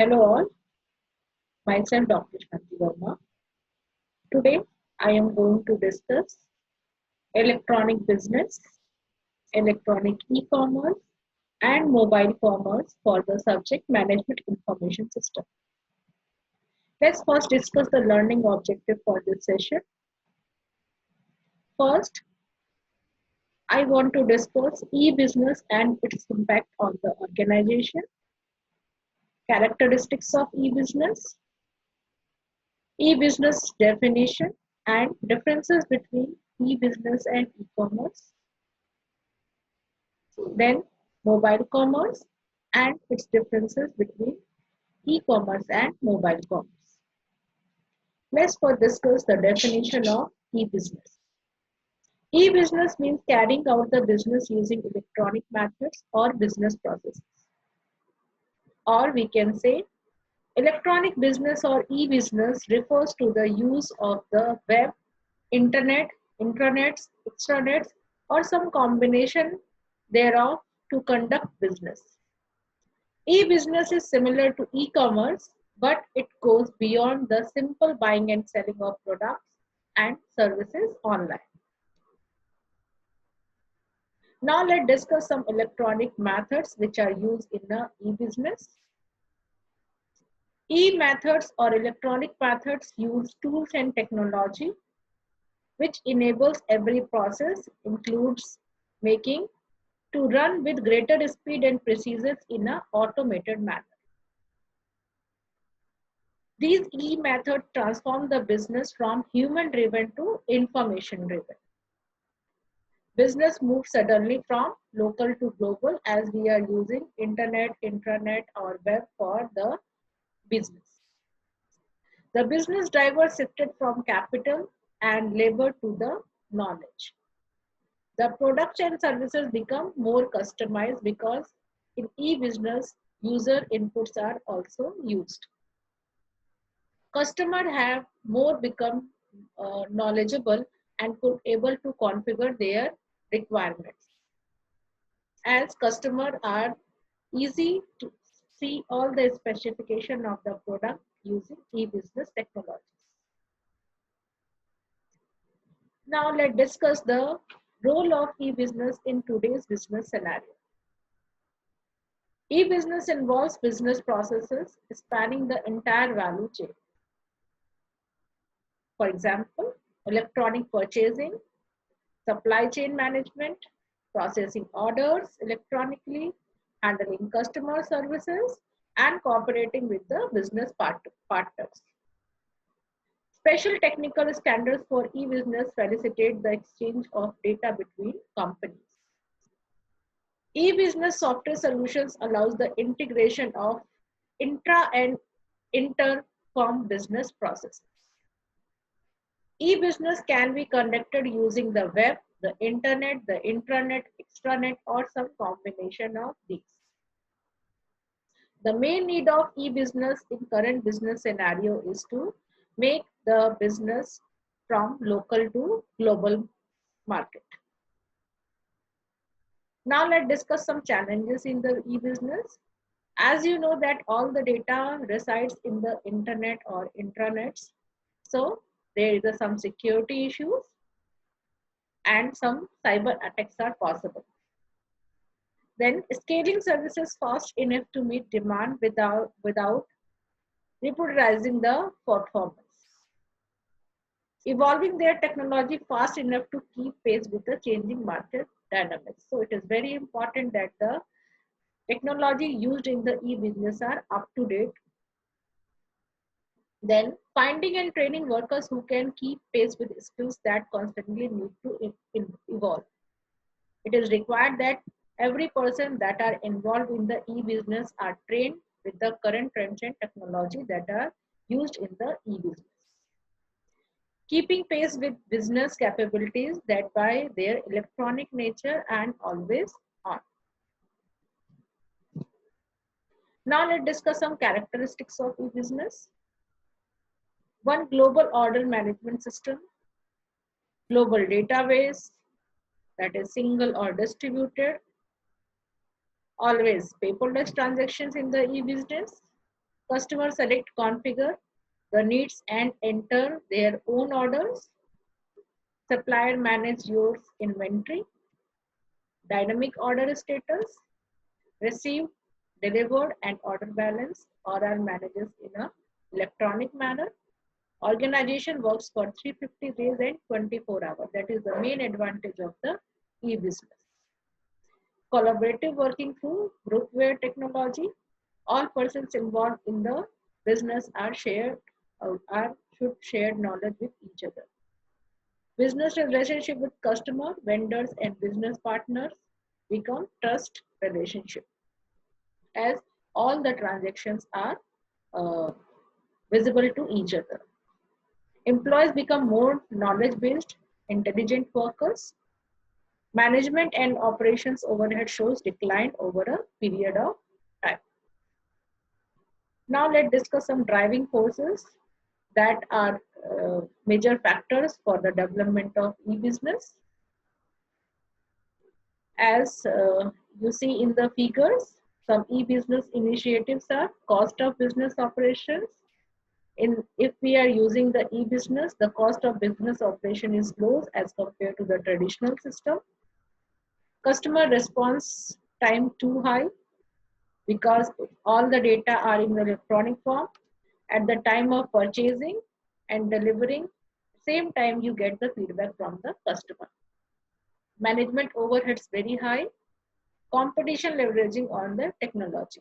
Hello all, myself Dr. Shanti Verma. Today I am going to discuss electronic business, electronic e-commerce and mobile commerce for the subject management information system. Let's first discuss the learning objective for this session. First, I want to discuss e-business and its impact on the organization, characteristics of e-business, e-business definition and differences between e-business and e-commerce, then mobile commerce and its differences between e-commerce and mobile commerce. Let's first discuss the definition of e-business. E-business means carrying out the business using electronic methods or business processes. Or we can say electronic business or e-business refers to the use of the web, internet, intranets, extranets, or some combination thereof to conduct business. E-business is similar to e-commerce, but it goes beyond the simple buying and selling of products and services online. Now let's discuss some electronic methods which are used in the e-business. E-methods or electronic methods use tools and technology which enables every process, includes making, to run with greater speed and precision in an automated manner. These e-methods transform the business from human-driven to information-driven. Business moves suddenly from local to global as we are using internet, intranet, or web for the business. The business driver shifted from capital and labor to the knowledge. The products and services become more customized because in e-business, user inputs are also used. Customers have more become knowledgeable and could able to configure their requirements. As customers are easy to see all the specification of the product using e-business technologies. Now let's discuss the role of e-business in today's business scenario. E-business involves business processes spanning the entire value chain. For example, electronic purchasing, supply chain management, processing orders electronically, handling customer services, and cooperating with the business partners. Special technical standards for e-business facilitate the exchange of data between companies. E-business software solutions allows the integration of intra and inter-firm business processes. E-business can be conducted using the web, the internet, the intranet, extranet, or some combination of these. The main need of e-business in current business scenario is to make the business from local to global market. Now let's discuss some challenges in the e-business. As you know that all the data resides in the internet or intranets. So there is some security issues and some cyber attacks are possible. Then scaling services fast enough to meet demand without jeopardizing the performance. Evolving their technology fast enough to keep pace with the changing market dynamics. So it is very important that the technology used in the e-business are up to date. Then finding and training workers who can keep pace with skills that constantly need to evolve. It is required that every person that are involved in the e-business are trained with the current trends and technology that are used in the e-business. Keeping pace with business capabilities that by their electronic nature and always on. Now let's discuss some characteristics of e-business. One, global order management system, global database that is single or distributed, always paperless transactions in the e-business, Customer select, configure the needs and enter their own orders. Supplier manage your inventory. Dynamic order status, received, delivered, and order balance or are managed in a electronic manner. Organization works for 350 days and 24 hours. That is the main advantage of the e-business. Collaborative working through groupware technology. All persons involved in the business should share knowledge with each other. Business relationship with customer, vendors, and business partners become trust relationship as all the transactions are uh, visible to each other. Employees become more knowledge-based, intelligent workers. Management and operations overhead shows decline over a period of time. Now let's discuss some driving forces that are major factors for the development of e-business. As you see in the figures, some e-business initiatives are cost of business operations. If we are using the e-business, the cost of business operation is low as compared to the traditional system. Customer response time too high because all the data are in the electronic form. At the time of purchasing and delivering, same time you get the feedback from the customer. Management overheads very high. Competition leveraging on the technology.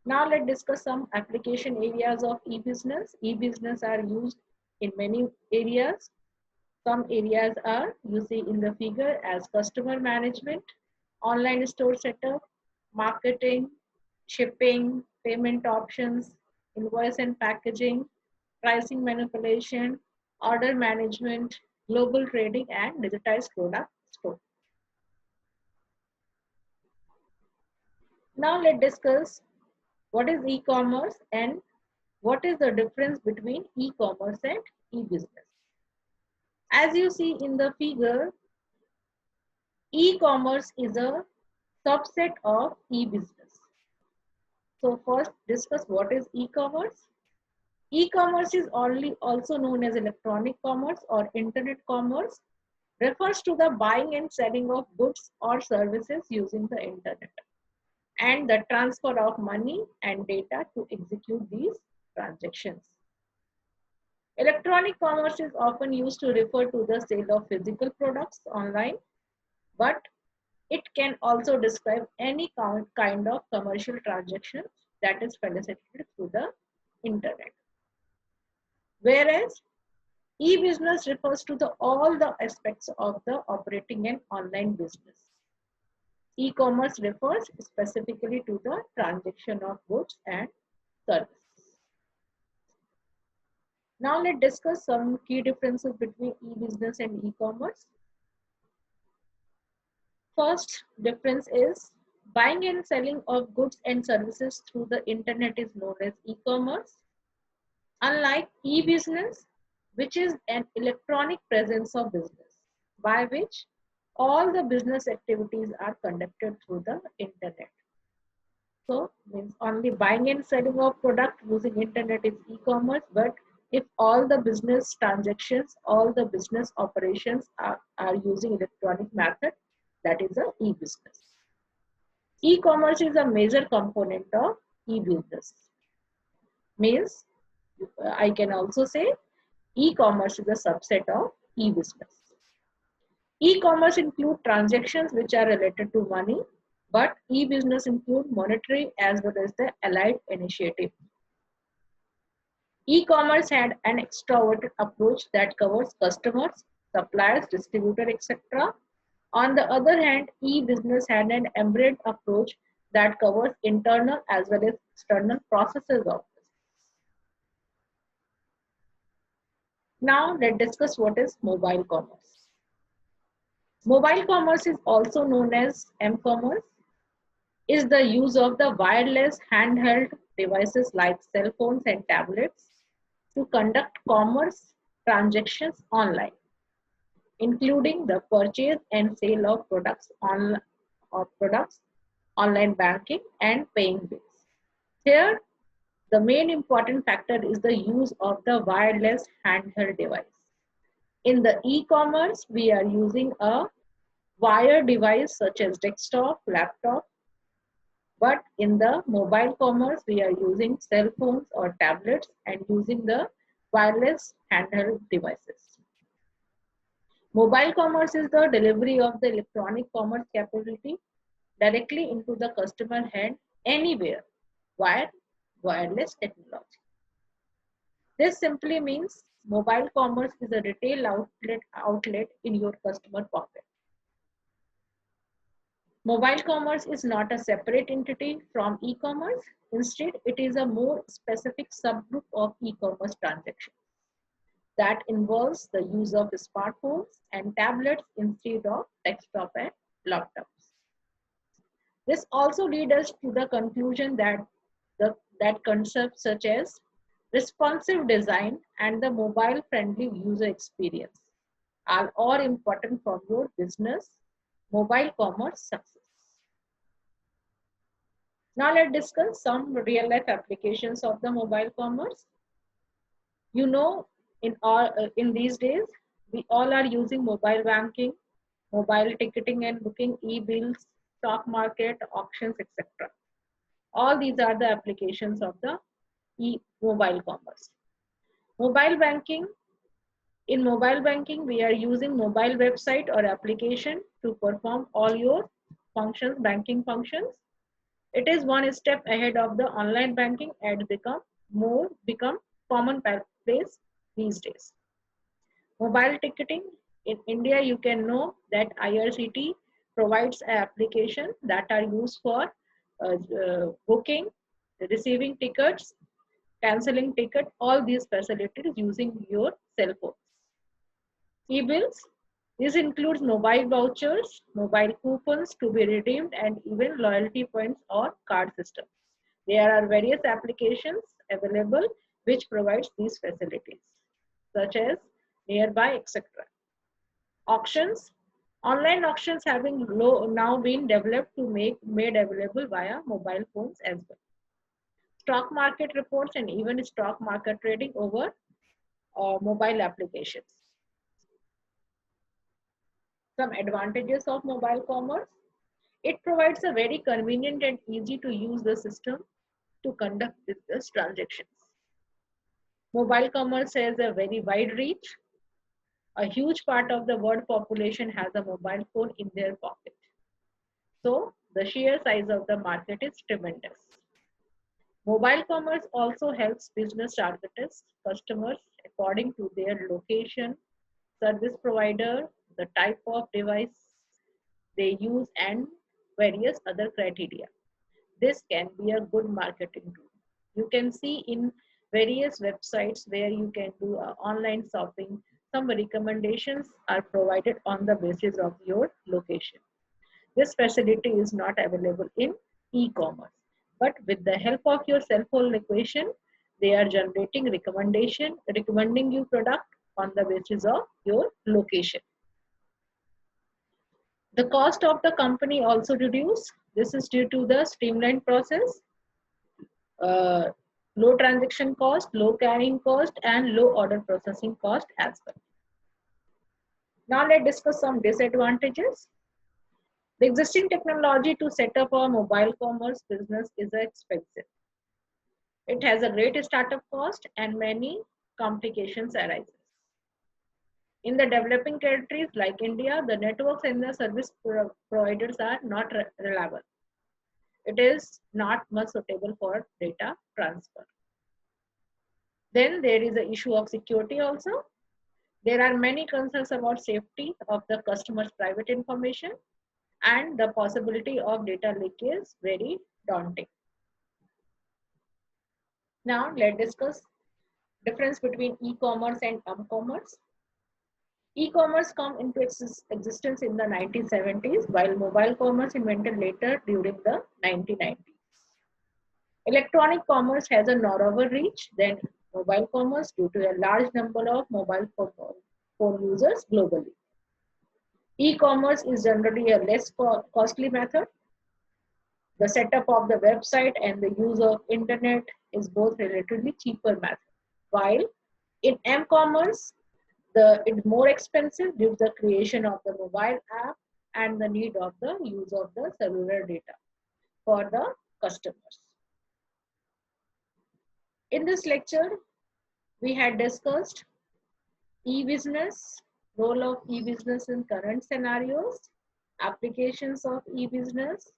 Now let's discuss some application areas of e-business. E-business are used in many areas. Some areas are, you see in the figure, as customer management, online store setup, marketing, shipping, payment options, invoice and packaging, pricing manipulation, order management, global trading, and digitized product store. Now let's discuss what is e-commerce and what is the difference between e-commerce and e-business. As you see in the figure, e-commerce is a subset of e-business. So first discuss what is e-commerce. E-commerce is also known as electronic commerce or internet commerce, refers to the buying and selling of goods or services using the internet and the transfer of money and data to execute these transactions. Electronic commerce is often used to refer to the sale of physical products online, but it can also describe any kind of commercial transaction that is facilitated through the internet. Whereas e-business refers to all the aspects of the operating an online business. E-commerce refers specifically to the transaction of goods and services. Now let's discuss some key differences between e-business and e-commerce. First difference is buying and selling of goods and services through the internet is known as e-commerce. Unlike e-business, which is an electronic presence of business, by which all the business activities are conducted through the internet. So means only buying and selling of product using internet is e-commerce, but if all the business transactions, all the business operations are using electronic method, that is a e-business. E-commerce is a major component of e-business. Means I can also say e-commerce is a subset of e-business. E-commerce include transactions which are related to money, but e-business include monetary as well as the allied initiative. E-commerce had an extroverted approach that covers customers, suppliers, distributor, etc. On the other hand, e-business had an embedded approach that covers internal as well as external processes of business. Now let's discuss what is mobile commerce. Mobile commerce is also known as m-commerce, is the use of the wireless handheld devices like cell phones and tablets to conduct commerce transactions online, including the purchase and sale of products online banking, and paying bills. Here, the main important factor is the use of the wireless handheld device. In the e-commerce, we are using a wire device such as desktop, laptop, but in the mobile commerce, we are using cell phones or tablets and using the wireless handheld devices. Mobile commerce is the delivery of the electronic commerce capability directly into the customer hand anywhere via wireless technology. This simply means mobile commerce is a retail outlet in your customer pocket. Mobile commerce is not a separate entity from e-commerce. Instead, it is a more specific subgroup of e-commerce transactions that involves the use of smartphones and tablets instead of desktop and laptops. This also leads us to the conclusion that that concepts such as responsive design and the mobile-friendly user experience are all important for your business mobile commerce success. Now let's discuss some real-life applications of the mobile commerce. You know, in these days, we all are using mobile banking, mobile ticketing and booking, e-bills, stock market, auctions, etc. All these are the applications of the mobile commerce. Mobile banking. In mobile banking, we are using mobile website or application to perform all your functions, banking functions. It is one step ahead of the online banking and become commonplace these days. Mobile ticketing. In India, you can know that IRCT provides an application that are used for booking, receiving tickets, cancelling ticket, all these facilities using your cell phones. E-bills. This includes mobile vouchers, mobile coupons to be redeemed, and even loyalty points or card systems. There are various applications available which provides these facilities, such as nearby, etc. Auctions. Online auctions having now been developed to make made available via mobile phones as well. Stock market reports and even stock market trading over mobile applications. Some advantages of mobile commerce. It provides a very convenient and easy to use the system to conduct business transactions. Mobile commerce has a very wide reach. A huge part of the world population has a mobile phone in their pocket. So the sheer size of the market is tremendous. Mobile commerce also helps business target customers according to their location, service provider, the type of device they use, and various other criteria. This can be a good marketing tool. You can see in various websites where you can do online shopping, some recommendations are provided on the basis of your location. This facility is not available in e-commerce, but with the help of your cell phone location, they are generating recommending you product on the basis of your location. The cost of the company also reduced. This is due to the streamlined process, uh, low transaction cost, low carrying cost, and low order processing cost as well. Now let's discuss some disadvantages. The existing technology to set up a mobile commerce business is expensive. It has a great startup cost and many complications arise. In the developing countries like India, the networks and the service providers are not reliable. It is not much suitable for data transfer. Then there is the issue of security also. There are many concerns about safety of the customer's private information, and the possibility of data leakage is very daunting. Now let's discuss difference between e-commerce and commerce. E-commerce come into existence in the 1970s, while mobile commerce invented later during the 1990s. Electronic commerce has a narrower reach than mobile commerce due to a large number of mobile phone users globally. E-commerce is generally a less costly method. The setup of the website and the use of internet is both relatively cheaper method. While in m-commerce, it's more expensive due to the creation of the mobile app and the need of the use of the cellular data for the customers. In this lecture, we had discussed e-business, role of e-business in current scenarios, applications of e-business,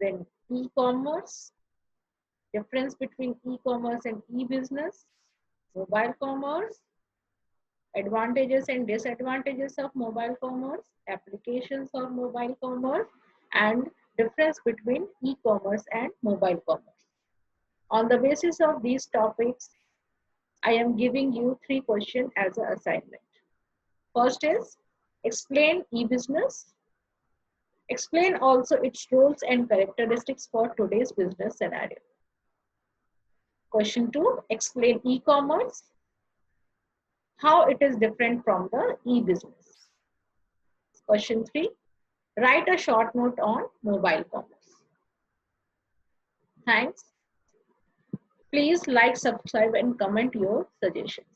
then e-commerce, difference between e-commerce and e-business, mobile commerce, advantages and disadvantages of mobile commerce, applications of mobile commerce, and difference between e-commerce and mobile commerce. On the basis of these topics, I am giving you 3 questions as an assignment. First is, explain e-business. Explain also its roles and characteristics for today's business scenario. Question 2, explain e-commerce. How it is different from the e-business. Question 3, write a short note on mobile commerce. Thanks. Please like, subscribe, and comment your suggestions.